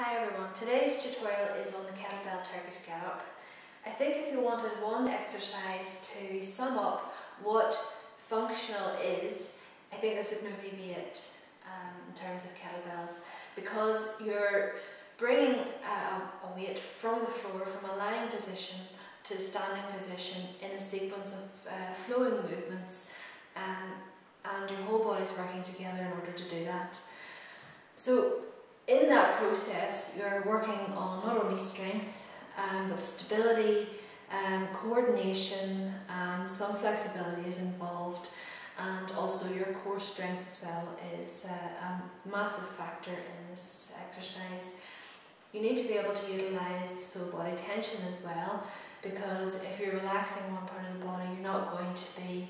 Hi everyone, today's tutorial is on the Kettlebell Turkish get up. I think if you wanted one exercise to sum up what functional is, I think this would maybe be it in terms of kettlebells, because you're bringing a weight from the floor, from a lying position to a standing position in a sequence of flowing movements, and your whole body's working together in order to do that. So in that process, you're working on not only strength, but stability, coordination, and some flexibility is involved, and also your core strength as well is a massive factor in this exercise. You need to be able to utilise full body tension as well, because if you're relaxing one part of the body, you're not going to be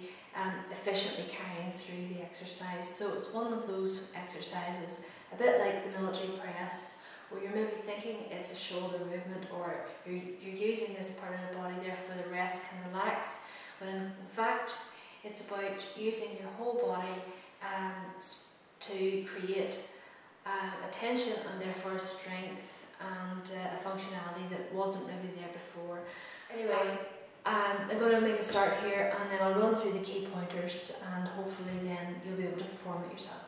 efficiently carrying through the exercise. So it's one of those exercises, a bit like the military press, where you're maybe thinking it's a shoulder movement, or you're using this part of the body, therefore the rest can relax, when in fact it's about using your whole body to create a tension and therefore strength and a functionality that wasn't maybe there before. Anyway, I'm going to make a start here, and then I'll run through the key pointers, and hopefully then you'll be able to perform it yourself.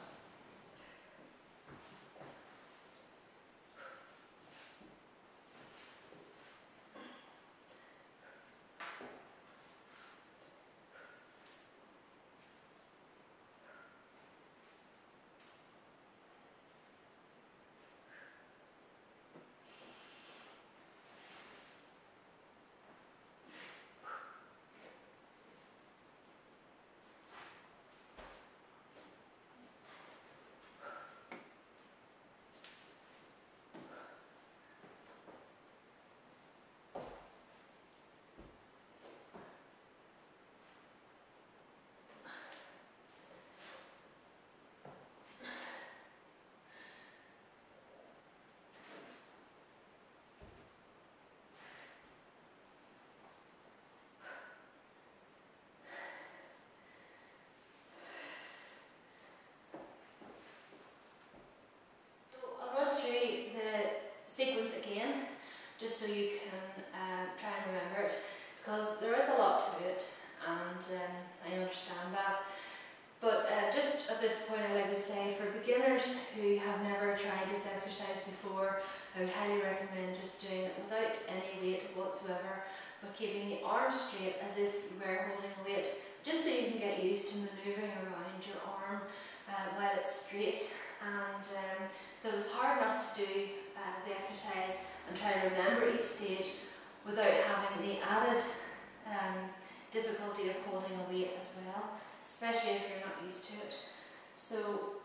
Sequence again, just so you can try and remember it, because there is a lot to it, and I understand that. But just at this point, I'd like to say, for beginners who have never tried this exercise before, I would highly recommend just doing it without any weight whatsoever, but keeping the arms straight as if you were holding a weight, just so you can get used to manoeuvring around your arm while it's straight. And because it's hard enough to do the exercise and try to remember each stage without having the added difficulty of holding a weight as well, especially if you're not used to it. So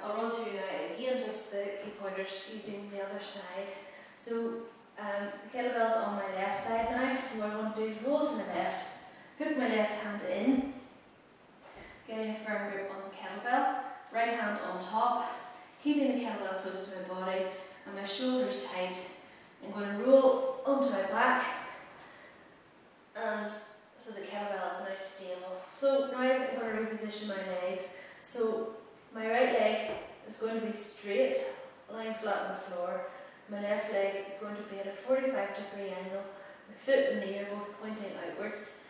I'll run through now again just the key pointers using the other side. So the kettlebell's on my left side now, so what I want to do is roll to the left, hook my left hand in, getting a firm grip on the kettlebell, right hand on top, keeping the kettlebell close to my body and my shoulders tight. I'm going to roll onto my back, and so the kettlebell is now stable. So now I'm going to reposition my legs. So my right leg is going to be straight, lying flat on the floor. My left leg is going to be at a 45-degree angle. My foot and knee are both pointing outwards,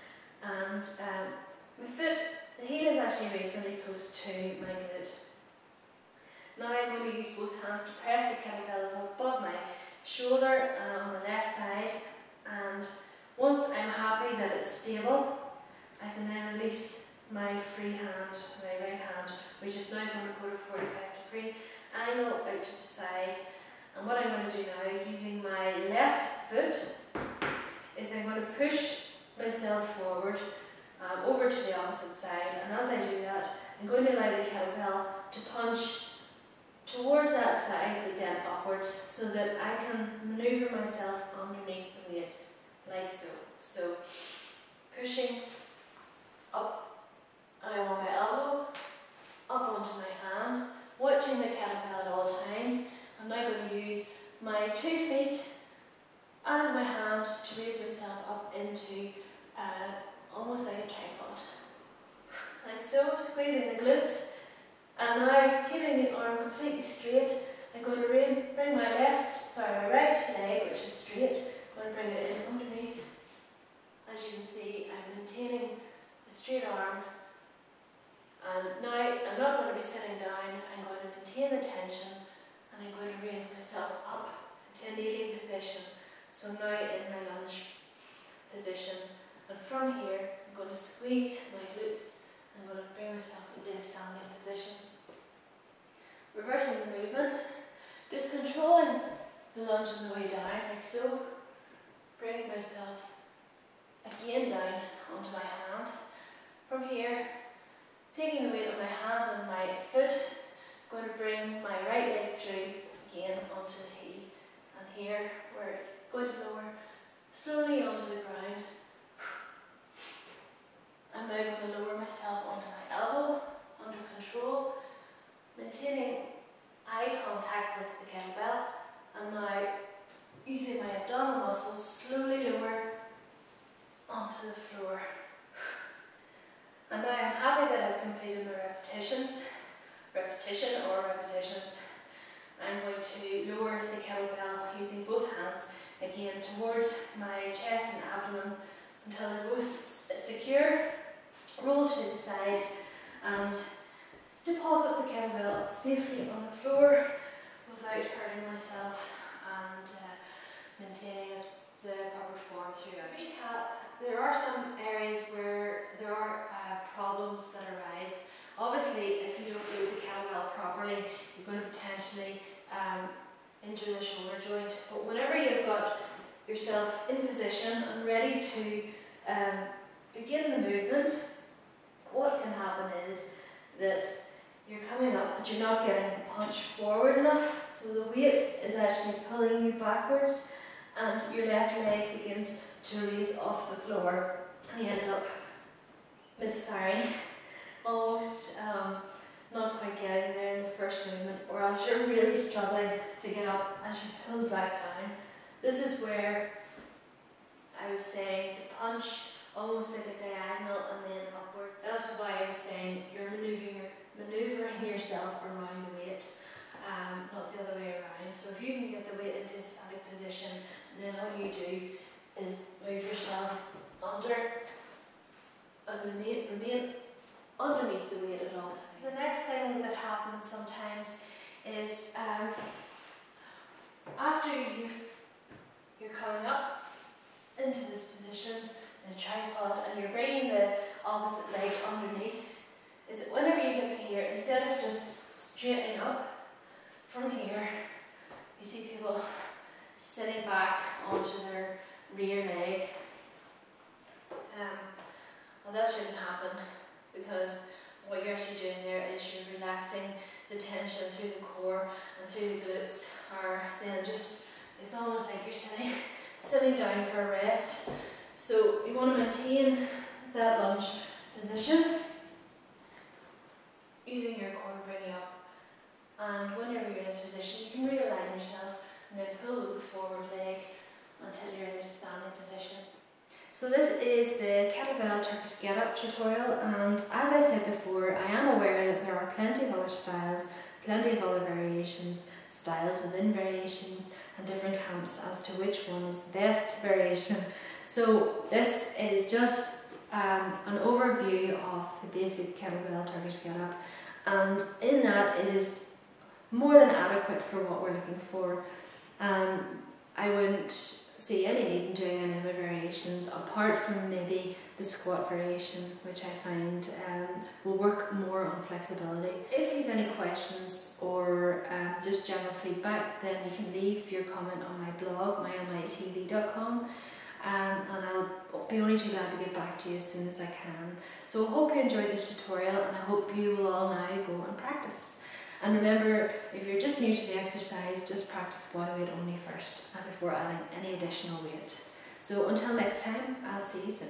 and my foot, the heel is actually reasonably close to my glute. Now I'm going to use both hands to press the kettlebell above my shoulder on the left side, and once I'm happy that it's stable, I can then release my free hand, my right hand, which is now going to go to 45-degree angle out to the side. And what I'm going to do now, using my left foot, is I'm going to push myself forward over to the opposite side, and as I do that, I'm going to allow the kettlebell to punch towards that side, but then upwards, so that I can manoeuvre myself underneath the weight, like so. So, pushing up, and I want my elbow up onto my hand, watching the kettlebell at all times. I'm now going to use my 2 feet and my hand to raise myself up into almost like a tripod, like so, squeezing the glutes. And now, keeping the arm completely straight, I'm going to bring my So now in my lunge position, and from here I'm going to squeeze my glutes. I'm going to bring myself into a standing position. Reversing the movement, just controlling the lunge on the way down, like so. Bringing myself again down onto my hand. From here, taking the weight of my hand and my foot, going to bring my right leg through again onto the heel. And here we're going to lower slowly onto the ground. I'm now going to lower myself onto my elbow, under control, maintaining eye contact with the kettlebell, and now using my abdominal muscles, slowly lower onto the floor. And now I'm happy that I've completed my repetitions. I'm going to lower the kettlebell using both hands again towards my chest and abdomen until they're both secure. Roll to the side and deposit the kettlebell safely on the floor without hurting myself and maintaining the proper form throughout. Recap, there are some areas where there are problems that arise. Obviously, if you don't do the kettlebell properly, you're going to potentially injure the shoulder joint. But whenever you've got yourself in position and ready to begin the movement, what can happen is that you're coming up but you're not getting the punch forward enough, so the weight is actually pulling you backwards and your left leg begins to raise off the floor and you end up misfiring, almost not quite getting there in the first movement, or else you're really struggling to get up as you pull back down. This is where I was saying to punch almost like a diagonal and then upwards. That's why I was saying you're manoeuvring yourself around the weight, not the other way around. So if you can get the weight into a static position, then all you do is move yourself under and remain underneath the weight at all times. The next thing that happens sometimes is after you're coming up into this position, the tripod, and you're bringing the opposite leg underneath, is that whenever you get to here, instead of just straightening up from here, you see people sitting back onto their rear leg. Well, that shouldn't happen, because what you're actually doing there is you're relaxing the tension through the core and through the glutes, or then just, it's almost like you're sitting down for a rest. So you want to maintain that lunge position, using your core to bring you up. And whenever you're in this position, you can realign yourself and then pull with the forward leg until you're in a standing position. So this is the Kettlebell Turkish Get Up tutorial, and as I said before, I am aware that there are plenty of other styles, plenty of other variations, styles within variations, and different camps as to which one is the best variation. So this is just an overview of the basic Kettlebell Turkish Get Up, and in that it is more than adequate for what we're looking for. I wouldn't see any need in doing any other variations apart from maybe the squat variation, which I find will work more on flexibility. If you have any questions or just general feedback, then you can leave your comment on my blog, myonmytv.com, and I'll be only too glad to get back to you as soon as I can. So I hope you enjoyed this tutorial, and I hope you will all now go and practice. And remember, if you're just new to the exercise, just practice body weight only first and before adding any additional weight. So until next time, I'll see you soon.